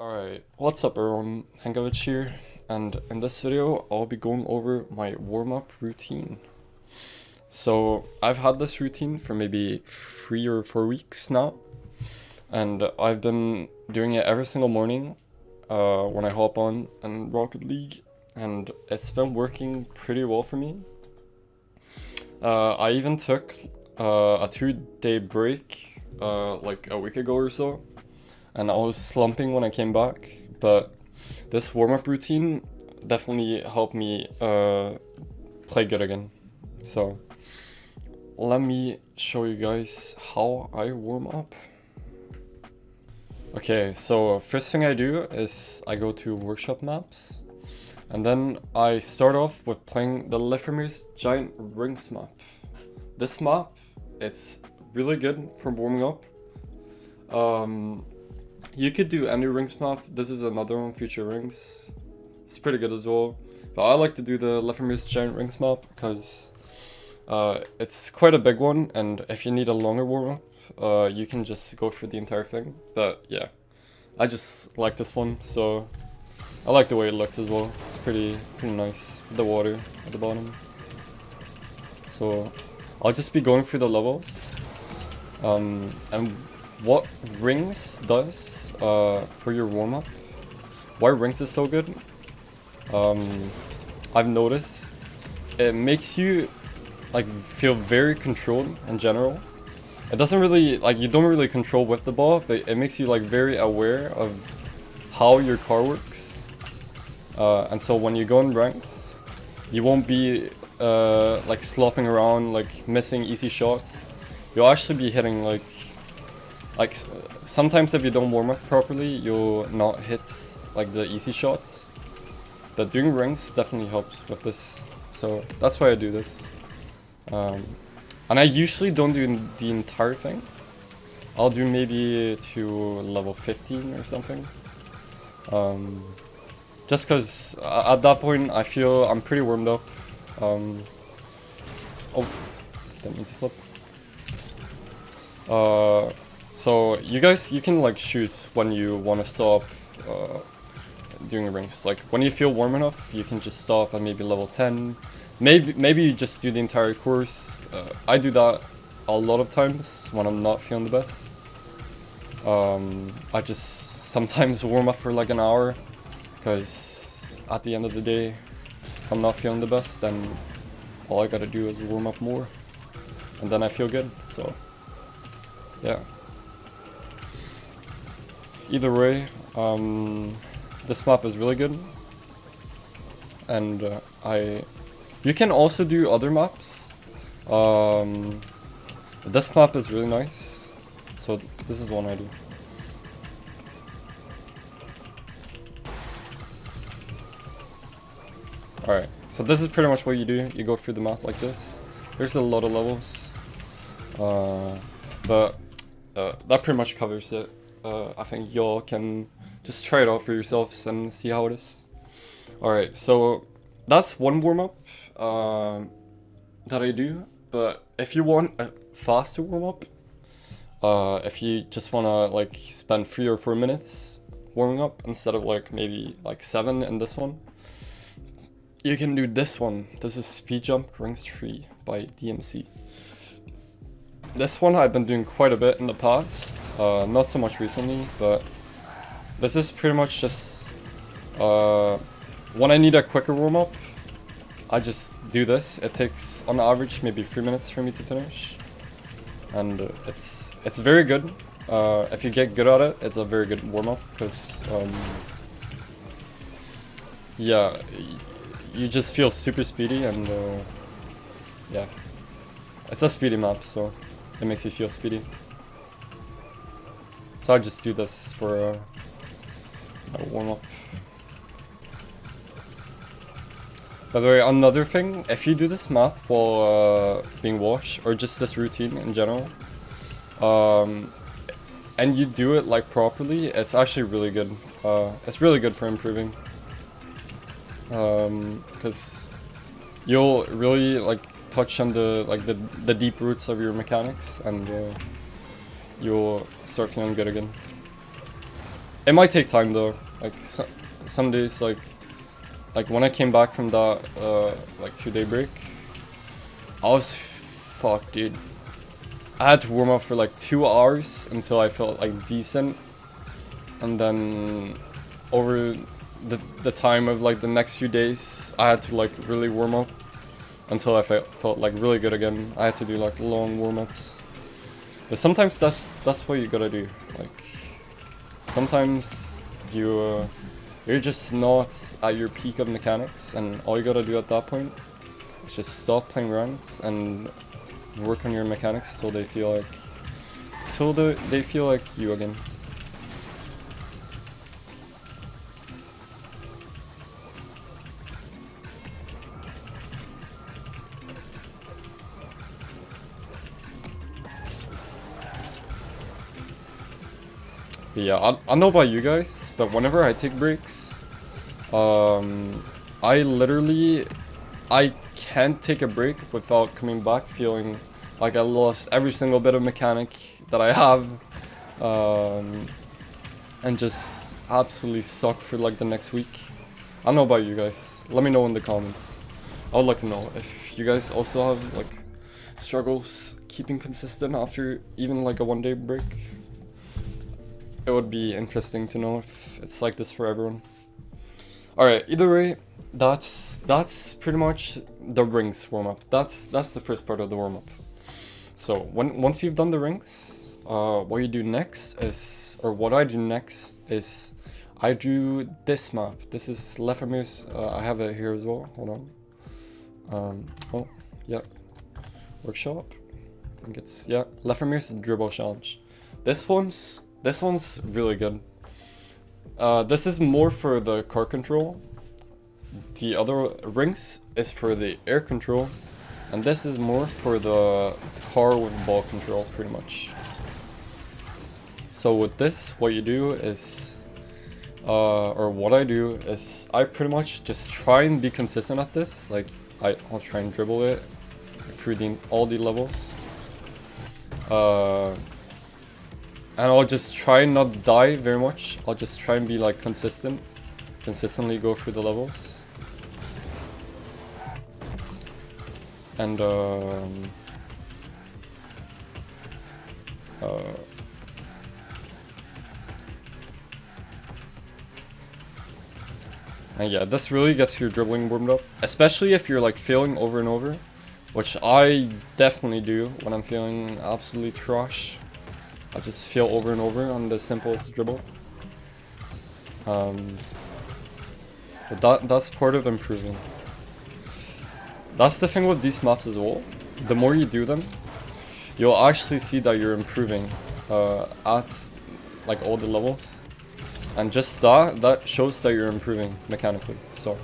Alright, what's up everyone, Henkovic here, and in this video I'll be going over my warm-up routine. So I've had this routine for maybe 3 or 4 weeks now, and I've been doing it every single morning when I hop on in Rocket League, and it's been working pretty well for me. I even took a 2-day break like a week ago or so, and I was slumping when I came back, but this warm-up routine definitely helped me play good again. So let me show you guys how I warm up. Okay, so first thing I do is I go to workshop maps, and then I start off with playing the Lukrembo's giant rings map. This map, it's really good for warming up. You could do any rings map. This is another one, Future Rings. It's pretty good as well. But I like to do the Lukrembo's giant rings map because it's quite a big one, and if you need a longer warm up, you can just go for the entire thing. But yeah, I just like this one, so I like the way it looks as well. It's pretty nice with the water at the bottom. So I'll just be going through the levels, and what rings does for your warm-up, why rings is so good, I've noticed it makes you like feel very controlled in general. It doesn't really, like, you don't really control with the ball, but it makes you like very aware of how your car works, and so when you go in ranks, you won't be like slopping around, like missing easy shots. You'll actually be hitting like sometimes if you don't warm up properly, you'll not hit like the easy shots. But doing rings definitely helps with this, so that's why I do this. And I usually don't do the entire thing. I'll do maybe to level 15 or something. Just because at that point I feel I'm pretty warmed up. Oh, didn't mean to flip. So you can like choose when you want to stop doing rings. Like when you feel warm enough, you can just stop at maybe level 10. Maybe you just do the entire course. I do that a lot of times when I'm not feeling the best. I just sometimes warm up for like an hour, because at the end of the day, if I'm not feeling the best, then all I gotta do is warm up more, and then I feel good. So yeah. Either way, this map is really good, and you can also do other maps. This map is really nice, so this is one I do. Alright, so this is pretty much what you do. You go through the map like this. There's a lot of levels, but that pretty much covers it. I think y'all can just try it out for yourselves and see how it is. Alright, so that's one warm-up that I do, but if you want a faster warm-up, if you just want to like spend 3 or 4 minutes warming up instead of like maybe like 7 in this one, you can do this one. This is Speed Jump Rings 3 by DMC. This one I've been doing quite a bit in the past, not so much recently, but this is pretty much just when I need a quicker warm-up, I just do this. It takes on average maybe 3 minutes for me to finish, and it's very good. If you get good at it, it's a very good warm-up, because yeah, you just feel super speedy, and yeah, it's a speedy map, so it makes you feel speedy. So I just do this for a warm-up. By the way, another thing, if you do this map while being washed, or just this routine in general, and you do it like properly, it's actually really good. It's really good for improving, because you'll really like touch on the deep roots of your mechanics, and you'll start feeling good again. It might take time though. Like some days, like when I came back from that like 2-day break, I was fucked, dude. I had to warm up for like 2 hours until I felt like decent, and then over the time of like the next few days, I had to like really warm up until I felt like really good again. I had to do like long warm-ups, but sometimes that's what you gotta do. Like sometimes you're just not at your peak of mechanics, and all you gotta do at that point is just stop playing ranked and work on your mechanics till they feel like you again. But yeah, I don't know about you guys, but whenever I take breaks, I can't take a break without coming back feeling like I lost every single bit of mechanic that I have, and just absolutely suck for like the next week. I don't know about you guys. Let me know in the comments. I would like to know if you guys also have like struggles keeping consistent after even like a 1-day break. It would be interesting to know if it's like this for everyone. Alright, either way, that's pretty much the rings warm-up. That's the first part of the warm-up. So once you've done the rings, what you do next is, or what I do next is, I do this map. This is Lukrembo's. I have it here as well. Hold on. Oh yeah, workshop. I think it's, yeah, Lukrembo's dribble challenge. This one's really good. This is more for the car control. The other rings is for the air control, and this is more for the car with ball control, pretty much. So with this, what you do is, or what I do is, I pretty much just try and be consistent at this. Like I'll try and dribble it through all the levels. And I'll just try and not die very much. I'll just try and be like consistently go through the levels. And yeah, this really gets your dribbling warmed up, especially if you're like failing over and over, which I definitely do when I'm feeling absolutely trash. I just fail over and over on the simplest dribble. But that's part of improving. That's the thing with these maps as well. The more you do them, you'll actually see that you're improving at like all the levels, and just that shows that you're improving mechanically. So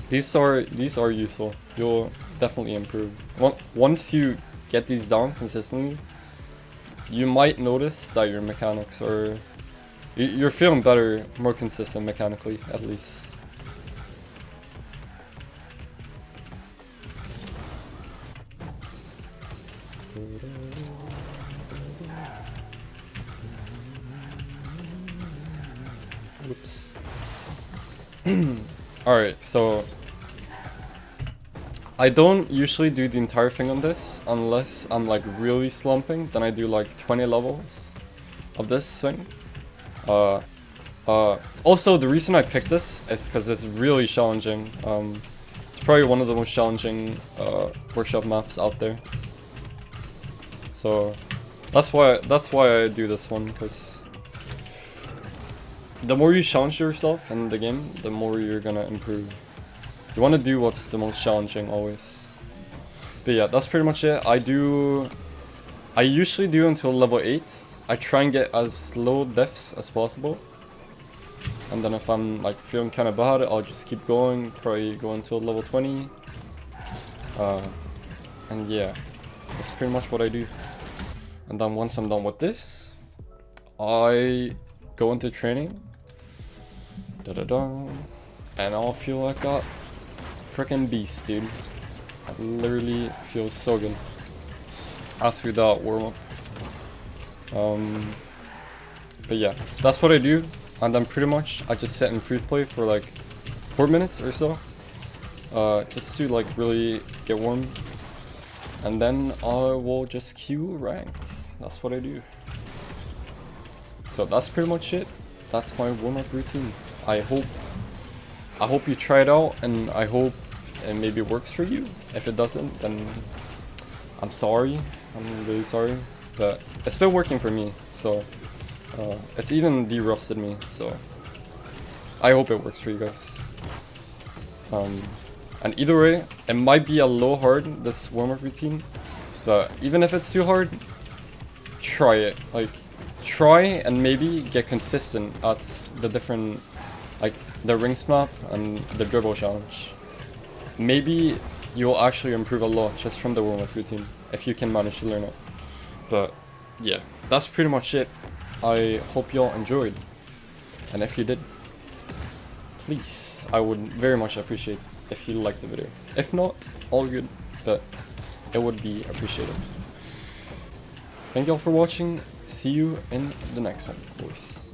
these are useful. You'll definitely improve once you get these down consistently. You might notice that your mechanics are, you're feeling better, more consistent mechanically, at least. Whoops. Alright, so I don't usually do the entire thing on this unless I'm like really slumping. Then I do like 20 levels of this thing. Also, the reason I picked this is because it's really challenging. It's probably one of the most challenging workshop maps out there. So that's why I do this one, because the more you challenge yourself in the game, the more you're gonna improve. You want to do what's the most challenging always. But yeah, that's pretty much it. I usually do until level 8. I try and get as low deaths as possible. And then if I'm like feeling kind of bad, I'll just keep going, probably go until level 20. And yeah, that's pretty much what I do. And then once I'm done with this, I go into training. And I'll feel like that freaking beast, dude. I literally feel so good after that warm-up. But yeah, that's what I do, and then pretty much I just sit in free play for like 4 minutes or so, just to like really get warm, and then I will just queue ranked. That's what I do. So that's pretty much it. That's my warm-up routine. I hope you try it out, and I hope it maybe works for you. If it doesn't, then I'm sorry. I'm really sorry, but it's been working for me. So it's even de-rusted me. So I hope it works for you guys. And either way, it might be a little hard, this warm-up routine, but even if it's too hard, try it. Like, try and maybe get consistent at the different, like the rings map and the dribble challenge. Maybe you'll actually improve a lot just from the warm-up routine, if you can manage to learn it. But yeah, that's pretty much it. I hope y'all enjoyed, and if you did, please, I would very much appreciate if you liked the video. If not, all good, but it would be appreciated. Thank y'all for watching. See you in the next one, of course.